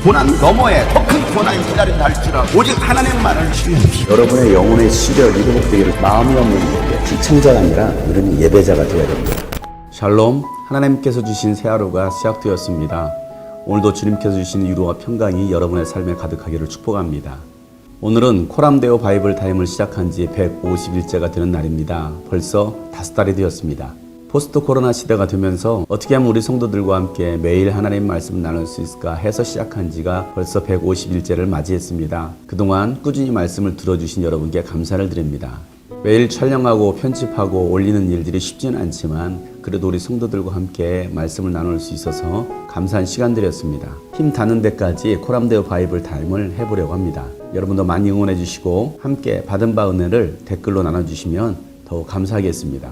고난 너머에 더 큰 고난이 기다린다 할지라도 오직 하나님만을 신뢰하십시오. 여러분의 영혼의 시력이 회복되기를 마음이 없는 분에게 시청자가 아니라 여러분이 예배자가 되어야 됩니다. 샬롬, 하나님께서 주신 새 하루가 시작되었습니다. 오늘도 주님께서 주신 위로와 평강이 여러분의 삶에 가득하기를 축복합니다. 오늘은 코람데오 바이블 타임을 시작한 지 150일째가 되는 날입니다. 벌써 5달이 되었습니다. 포스트 코로나 시대가 되면서 어떻게 하면 우리 성도들과 함께 매일 하나님 말씀을 나눌 수 있을까 해서 시작한 지가 벌써 150일째를 맞이했습니다. 그동안 꾸준히 말씀을 들어주신 여러분께 감사를 드립니다. 매일 촬영하고 편집하고 올리는 일들이 쉽지는 않지만 그래도 우리 성도들과 함께 말씀을 나눌 수 있어서 감사한 시간들이었습니다. 힘 닿는 데까지 코람데오 바이블 타임을 해보려고 합니다. 여러분도 많이 응원해 주시고 함께 받은 바 은혜를 댓글로 나눠주시면 더욱 감사하겠습니다.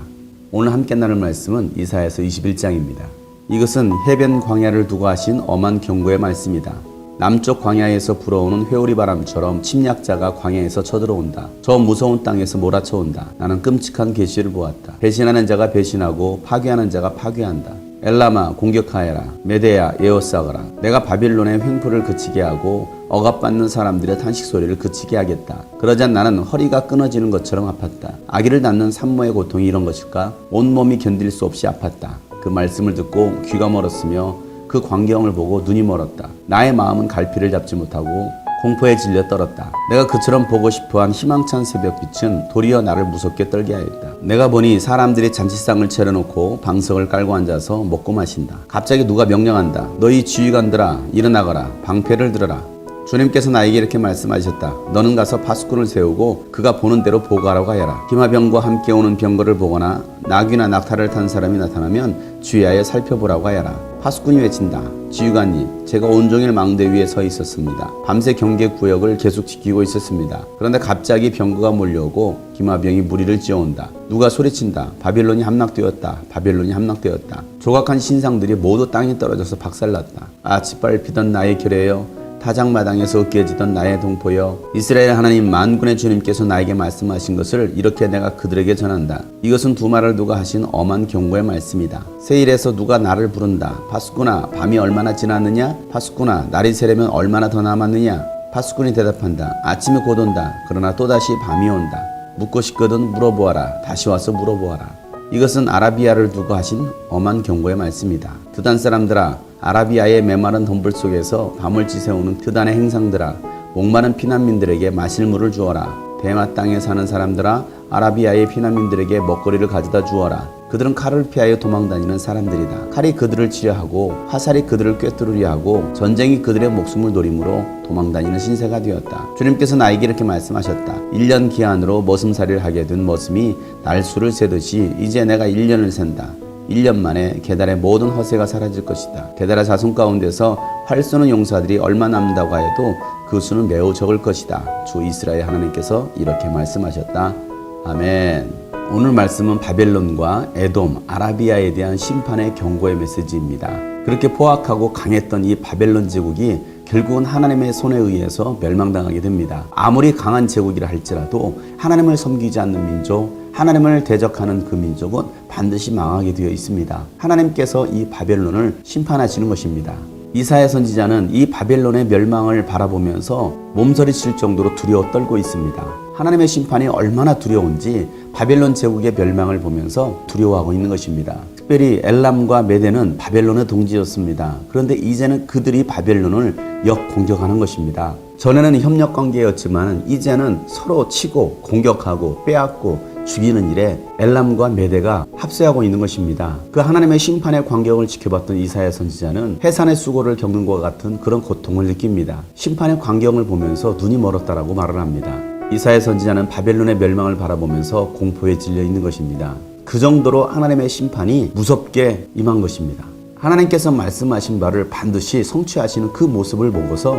오늘 함께 나눌 말씀은 이사야서 21장입니다. 이것은 해변 광야를 두고 하신 엄한 경고의 말씀이다. 남쪽 광야에서 불어오는 회오리 바람처럼 침략자가 광야에서 쳐들어온다. 저 무서운 땅에서 몰아쳐온다. 나는 끔찍한 계시를 보았다. 배신하는 자가 배신하고 파괴하는 자가 파괴한다. 엘라마 공격하여라. 메데야 에워싸거라. 내가 바빌론의 횡포를 그치게 하고 억압받는 사람들의 탄식 소리를 그치게 하겠다. 그러자 나는 허리가 끊어지는 것처럼 아팠다. 아기를 낳는 산모의 고통이 이런 것일까? 온몸이 견딜 수 없이 아팠다. 그 말씀을 듣고 귀가 멀었으며 그 광경을 보고 눈이 멀었다. 나의 마음은 갈피를 잡지 못하고 공포에 질려 떨었다. 내가 그처럼 보고 싶어한 희망찬 새벽빛은 도리어 나를 무섭게 떨게 하였다. 내가 보니 사람들이 잔치상을 차려놓고 방석을 깔고 앉아서 먹고 마신다. 갑자기 누가 명령한다. 너희 지휘관들아 일어나거라. 방패를 들어라. 주님께서 나에게 이렇게 말씀하셨다. 너는 가서 파수꾼을 세우고 그가 보는 대로 보고하라고 하여라. 기마병과 함께 오는 병거를 보거나 나귀나 낙타를 탄 사람이 나타나면 주의하여 살펴보라고 하여라. 파수꾼이 외친다. 지휘관님, 제가 온종일 망대 위에 서 있었습니다. 밤새 경계 구역을 계속 지키고 있었습니다. 그런데 갑자기 병거가 몰려오고 기마병이 무리를 지어온다. 누가 소리친다. 바빌론이 함락되었다. 바빌론이 함락되었다. 조각한 신상들이 모두 땅에 떨어져서 박살났다. 아침발 피던 나의 결의여, 타작마당에서 으깨지던 나의 동포여, 이스라엘 하나님 만군의 주님께서 나에게 말씀하신 것을 이렇게 내가 그들에게 전한다. 이것은 두 말을 두고 하신 엄한 경고의 말씀이다. 세일에서 누가 나를 부른다. 파수꾼아, 밤이 얼마나 지났느냐? 파수꾼아, 날이 새려면 얼마나 더 남았느냐? 파수꾼이 대답한다. 아침이 곧 온다. 그러나 또다시 밤이 온다. 묻고 싶거든 물어보아라. 다시 와서 물어보아라. 이것은 아라비아를 두고 하신 엄한 경고의 말씀이다. 드단 사람들아, 아라비아의 메마른 덤불 속에서 밤을 지새우는 드단의 행상들아, 목마른 피난민들에게 마실 물을 주어라. 대마 땅에 사는 사람들아, 아라비아의 피난민들에게 먹거리를 가져다 주어라. 그들은 칼을 피하여 도망다니는 사람들이다. 칼이 그들을 치려하고 화살이 그들을 꿰뚫으려 하고 전쟁이 그들의 목숨을 노림으로 도망다니는 신세가 되었다. 주님께서 나에게 이렇게 말씀하셨다. 1년 기한으로 머슴살이를 하게 된 머슴이 날수를 세듯이 이제 내가 1년을 센다. 1년 만에 게달의 모든 허세가 사라질 것이다. 게달의 자손 가운데서 활 쏘는 용사들이 얼마 남는다고 하여도 그 수는 매우 적을 것이다. 주 이스라엘 하나님께서 이렇게 말씀하셨다. 아멘. 오늘 말씀은 바벨론과 에돔, 아라비아에 대한 심판의 경고의 메시지입니다. 그렇게 포악하고 강했던 이 바벨론 제국이 결국은 하나님의 손에 의해서 멸망당하게 됩니다. 아무리 강한 제국이라 할지라도 하나님을 섬기지 않는 민족, 하나님을 대적하는 그 민족은 반드시 망하게 되어 있습니다. 하나님께서 이 바벨론을 심판하시는 것입니다. 이사야 선지자는 이 바벨론의 멸망을 바라보면서 몸서리칠 정도로 두려워 떨고 있습니다. 하나님의 심판이 얼마나 두려운지 바벨론 제국의 멸망을 보면서 두려워하고 있는 것입니다. 특별히 엘람과 메대는 바벨론의 동지였습니다. 그런데 이제는 그들이 바벨론을 역공격하는 것입니다. 전에는 협력관계였지만 이제는 서로 치고 공격하고 빼앗고 죽이는 일에 엘람과 메대가 합세하고 있는 것입니다. 그 하나님의 심판의 광경을 지켜봤던 이사야 선지자는 해산의 수고를 겪는 것과 같은 그런 고통을 느낍니다. 심판의 광경을 보면서 눈이 멀었다라고 말을 합니다. 이사야 선지자는 바벨론의 멸망을 바라보면서 공포에 질려 있는 것입니다. 그 정도로 하나님의 심판이 무섭게 임한 것입니다. 하나님께서 말씀하신 바를 반드시 성취하시는 그 모습을 보고서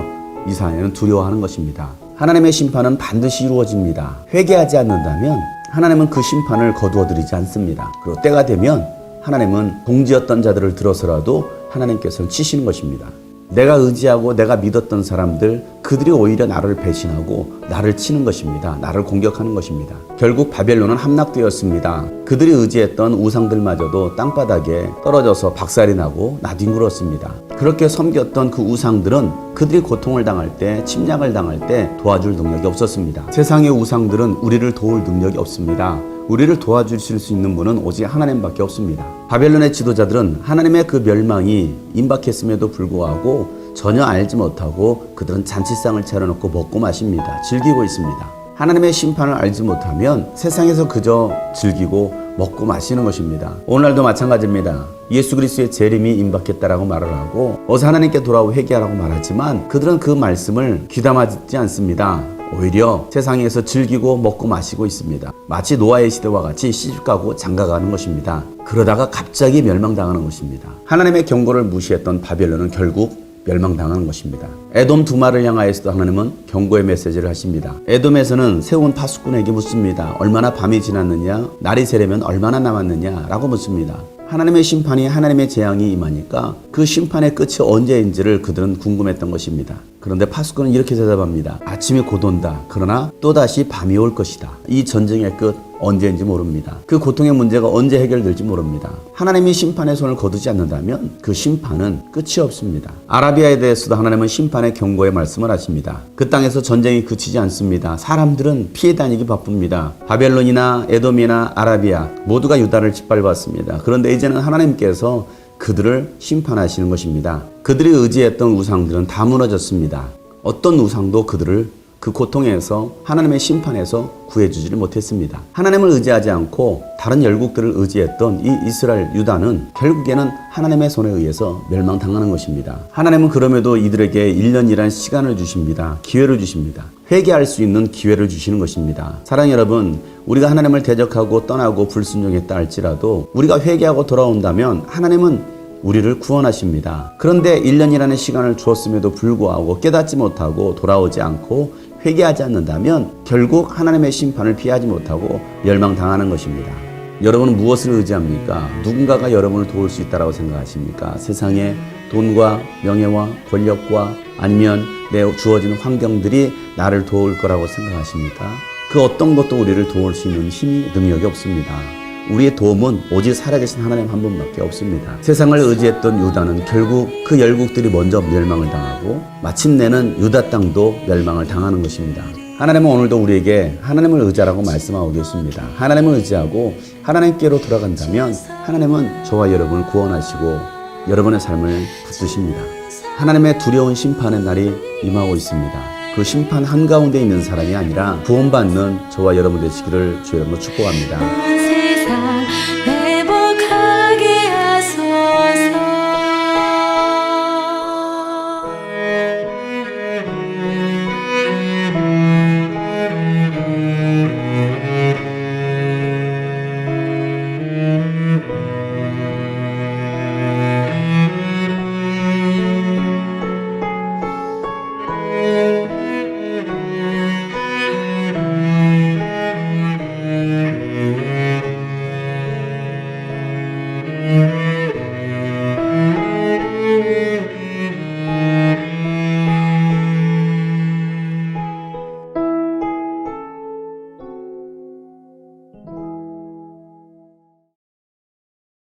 이사야는 두려워하는 것입니다. 하나님의 심판은 반드시 이루어집니다. 회개하지 않는다면 하나님은 그 심판을 거두어드리지 않습니다. 그리고 때가 되면 하나님은 동지였던 자들을 들어서라도 하나님께서는 치시는 것입니다. 내가 의지하고 내가 믿었던 사람들, 그 그들이 오히려 나를 배신하고 나를 치는 것입니다. 나를 공격하는 것입니다. 결국 바벨론은 함락되었습니다. 그들이 의지했던 우상들마저도 땅바닥에 떨어져서 박살이 나고 나뒹굴었습니다. 그렇게 섬겼던 그 우상들은 그들이 고통을 당할 때, 침략을 당할 때 도와줄 능력이 없었습니다. 세상의 우상들은 우리를 도울 능력이 없습니다. 우리를 도와주실 수 있는 분은 오직 하나님밖에 없습니다. 바벨론의 지도자들은 하나님의 그 멸망이 임박했음에도 불구하고 전혀 알지 못하고 그들은 잔치상을 차려놓고 먹고 마십니다. 즐기고 있습니다. 하나님의 심판을 알지 못하면 세상에서 그저 즐기고 먹고 마시는 것입니다. 오늘날도 마찬가지입니다. 예수 그리스도의 재림이 임박했다라고 말을 하고 어서 하나님께 돌아오고 회개하라고 말하지만 그들은 그 말씀을 귀담아 듣지 않습니다. 오히려 세상에서 즐기고 먹고 마시고 있습니다. 마치 노아의 시대와 같이 시집가고 장가가는 것입니다. 그러다가 갑자기 멸망당하는 것입니다. 하나님의 경고를 무시했던 바벨론은 결국 멸망당하는 것입니다. 에돔 두마를 향하여서도 하나님은 경고의 메시지를 하십니다. 에돔에서는 세운 파수꾼에게 묻습니다. 얼마나 밤이 지났느냐? 날이 새려면 얼마나 남았느냐? 라고 묻습니다. 하나님의 심판이, 하나님의 재앙이 임하니까 그 심판의 끝이 언제인지를 그들은 궁금했던 것입니다. 그런데 파수꾼은 이렇게 대답합니다. 아침이 곧 온다. 그러나 또다시 밤이 올 것이다. 이 전쟁의 끝 언제인지 모릅니다. 그 고통의 문제가 언제 해결될지 모릅니다. 하나님이 심판의 손을 거두지 않는다면 그 심판은 끝이 없습니다. 아라비아에 대해서도 하나님은 심판의 경고의 말씀을 하십니다. 그 땅에서 전쟁이 그치지 않습니다. 사람들은 피해 다니기 바쁩니다. 바벨론이나 에돔이나 아라비아 모두가 유다를 짓밟았습니다. 그런데 이제는 하나님께서 그들을 심판하시는 것입니다. 그들이 의지했던 우상들은 다 무너졌습니다. 어떤 우상도 그들을 그 고통에서 하나님의 심판에서 구해주지를 못했습니다. 하나님을 의지하지 않고 다른 열국들을 의지했던 이 이스라엘 유다는 결국에는 하나님의 손에 의해서 멸망당하는 것입니다. 하나님은 그럼에도 이들에게 1년이란 시간을 주십니다. 기회를 주십니다. 회개할 수 있는 기회를 주시는 것입니다. 사랑하는 여러분, 우리가 하나님을 대적하고 떠나고 불순종했다 할지라도 우리가 회개하고 돌아온다면 하나님은 우리를 구원하십니다. 그런데 1년이라는 시간을 주었음에도 불구하고 깨닫지 못하고 돌아오지 않고 회개하지 않는다면 결국 하나님의 심판을 피하지 못하고 멸망당하는 것입니다. 여러분은 무엇을 의지합니까? 누군가가 여러분을 도울 수 있다고 생각하십니까? 세상의 돈과 명예와 권력과 아니면 내 주어진 환경들이 나를 도울 거라고 생각하십니까? 그 어떤 것도 우리를 도울 수 있는 힘이, 능력이 없습니다. 우리의 도움은 오직 살아계신 하나님 한 분밖에 없습니다. 세상을 의지했던 유다는 결국 그 열국들이 먼저 멸망을 당하고 마침내는 유다 땅도 멸망을 당하는 것입니다. 하나님은 오늘도 우리에게 하나님을 의지하라고 말씀하고 계십니다. 하나님을 의지하고 하나님께로 돌아간다면 하나님은 저와 여러분을 구원하시고 여러분의 삶을 붙드십니다. 하나님의 두려운 심판의 날이 임하고 있습니다. 그 심판 한가운데 있는 사람이 아니라 구원받는 저와 여러분 되시기를 주의 이름으로 축복합니다.